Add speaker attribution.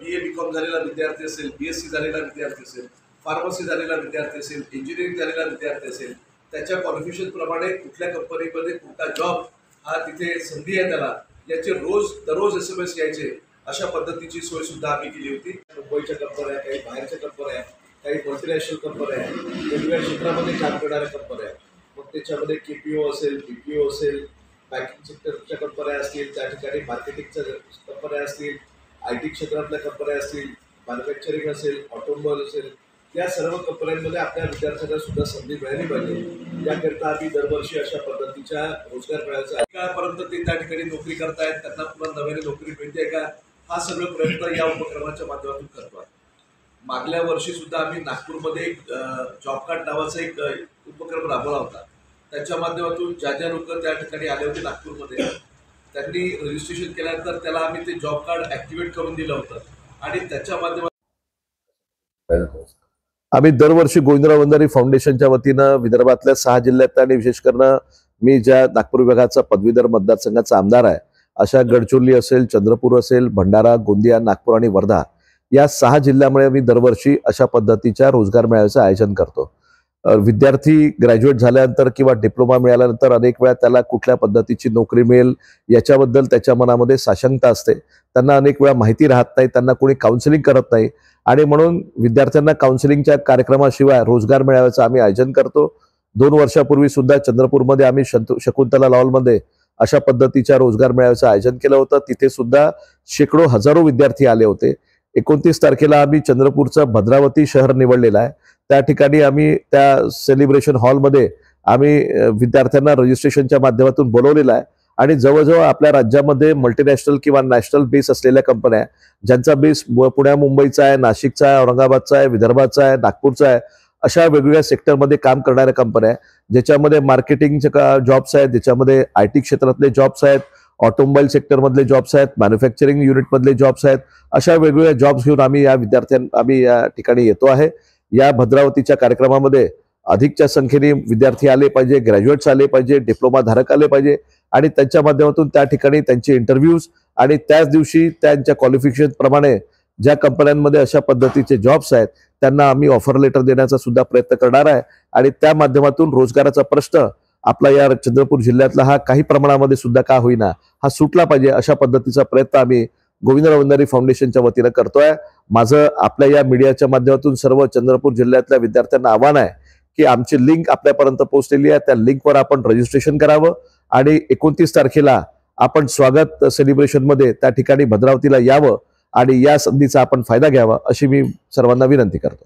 Speaker 1: BA BCom झालेला विद्यार्थी असेल, BSc झालेला विद्यार्थी असेल, फार्मसी झालेला विद्यार्थी असेल, इंजिनिअरिंग झालेला विद्यार्थी असेल, त्याच्या क्वालिफिकेशन प्रमाणे कुठल्या कंपनीमध्ये कुठला जॉब हा तिथे संधी आहे त्याला याचे दररोज SMS यायचे, अशा पद्धतीची सोय सुद्धा आम्ही केली होती। मुंबईच्या कंपन्या, काही बाहेरच्या कंपन्या, काही मल्टीनॅशनल कंपन्या आहेत, वेगवेगळ्या क्षेत्रामध्ये काम करणाऱ्या कंपन्या आहेत। मग त्याच्यामध्ये KPO असेल, BPO असेल, बँकिंग सेक्टरच्या कंपन्या असतील, त्या ठिकाणी मार्केटिंगच्या कंपन्या असतील, IT क्षेत्रातल्या कंपन्या असतील, मॅन्युफॅक्चरिंग असेल, ऑटोमोबाईल असेल, या सर्व कंपन्यांमध्ये आपल्या विद्यार्थ्यांना सुद्धा संधी मिळाली पाहिजे। याकरिता आम्ही दरवर्षी अशा पद्धतीच्या रोजगार मेळाव्याचा काळापर्यंत ते त्या ठिकाणी नोकरी करतायत, त्यांना पुन्हा नव्याने नोकरी मिळते का, हा सगळं प्रयत्न या उपक्रमाच्या माध्यमातून करतो। मागल्या वर्षी सुद्धा आम्ही नागपूरमध्ये एक जॉब कार्ड नावाचा एक उपक्रम राबवला होता। त्याच्या माध्यमातून ज्या लोक त्या ठिकाणी आले होते नागपूरमध्ये, त्यांनी रजिस्ट्रेशन केल्यानंतर त्याला आम्ही ते जॉब कार्ड ऍक्टिव्हेट करून दिलं होतं आणि त्याच्या माध्यमातून
Speaker 2: आम्ही दरवर्षी गोविंदराव वंजारी फाउंडेशनच्या वतीनं विदर्भातल्या 6 जिल्ह्यात आणि विशेष करून मी ज्या नागपूर विभागाचा पदवीधर मतदारसंघाचा आमदार आहे अशा गडचिरोली असेल, चंद्रपूर असेल, भंडारा, गोंदिया, नागपूर आणि वर्धा या 6 जिल्ह्यामुळे मी दरवर्षी अशा पद्धतीच्या रोजगार मेळाव्याचं आयोजन करतो। विद्यार्थी ग्रॅज्युएट झाल्यानंतर किंवा डिप्लोमा मिळाल्यानंतर अनेक वेळा त्याला कुठल्या पद्धतीची नोकरी मिळेल याच्याबद्दल त्याच्या मनामध्ये साशंकता असते। त्यांना अनेक वेळा माहिती राहत नाही, त्यांना कोणी काउन्सिलिंग करत नाही आणि म्हणून विद्यार्थ्यांना काउन्सिलिंगच्या कार्यक्रमाशिवाय रोजगार मेळाव्याचं आम्ही आयोजन करतो। 2 वर्षापूर्वी सुद्धा चंद्रपूरमध्ये आम्ही शकुंतला लॉलमध्ये अशा पद्धतीच्या रोजगार मेळाव्याचं आयोजन केलं होतं। तिथे सुद्धा शेकडो हजारो विद्यार्थी आले होते। 29 तारखेला आम्ही चंद्रपूरचं भद्रावती शहर निवडलेलं आहे। त्या ठिकाणी आम्ही त्या सेलिब्रेशन हॉलमध्ये आम्ही विद्यार्थ्यांना रजिस्ट्रेशनच्या माध्यमातून बोलवलेलं आहे आणि जवळजवळ आपल्या राज्यामध्ये मल्टीनॅशनल किंवा नॅशनल बेस असलेल्या कंपन्या ज्यांचा बेस पुण्या मुंबईचा आहे, नाशिकचा आहे, औरंगाबादचा आहे, विदर्भाचा आहे, नागपूरचा आहे, अशा वेगवेगळ्या सेक्टरमध्ये काम करणाऱ्या कंपन्या ज्याच्यामध्ये मार्केटिंगचे जॉब्स आहेत, ज्याच्यामध्ये IT क्षेत्रातले जॉब्स आहेत, ऑटोमोबाईल सेक्टरमधले जॉब्स आहेत, मॅन्युफॅक्चरिंग युनिटमधले जॉब्स आहेत, अशा वेगवेगळ्या जॉब्स घेऊन आम्ही या ठिकाणी येतो आहे। या भद्रावतीच्या कार्यक्रमामध्ये अधिकच्या संख्येने विद्यार्थी आले पाहिजे, ग्रॅज्युएट्स आले पाहिजे, डिप्लोमा धारक आले पाहिजे आणि त्यांच्या माध्यमातून त्या ठिकाणी त्यांचे इंटरव्ह्यूज आणि त्याच दिवशी त्यांच्या क्वालिफिकेशन प्रमाणे ज्या कंपन्यांमध्ये अशा पद्धतीचे जॉब्स आहेत त्यांना आम्ही ऑफर लेटर देण्याचा सुद्धा प्रयत्न करणार आहे आणि त्या माध्यमातून रोजगाराचा प्रश्न आपला या चंद्रपूर जिल्ह्यातला हा काही प्रमाणामध्ये सुद्धा का होईना हा सुटला पाहिजे, अशा पद्धतीचा प्रयत्न आम्ही गोविंदराव वंजारी फाउंडेशनच्या वतीनं करतोय। माझं आपल्या या मीडियाच्या माध्यमातून सर्व चंद्रपूर जिल्ह्यातल्या विद्यार्थ्यांना आव्हान आहे की आमची लिंक आपल्यापर्यंत पोहोचलेली आहे, त्या लिंकवर आपण रजिस्ट्रेशन करावं आणि 29 तारखेला आपण स्वागत सेलिब्रेशनमध्ये त्या ठिकाणी भद्रावतीला यावं आणि या संधीचा आपण फायदा घ्यावा, अशी मी सर्वांना विनंती करतो।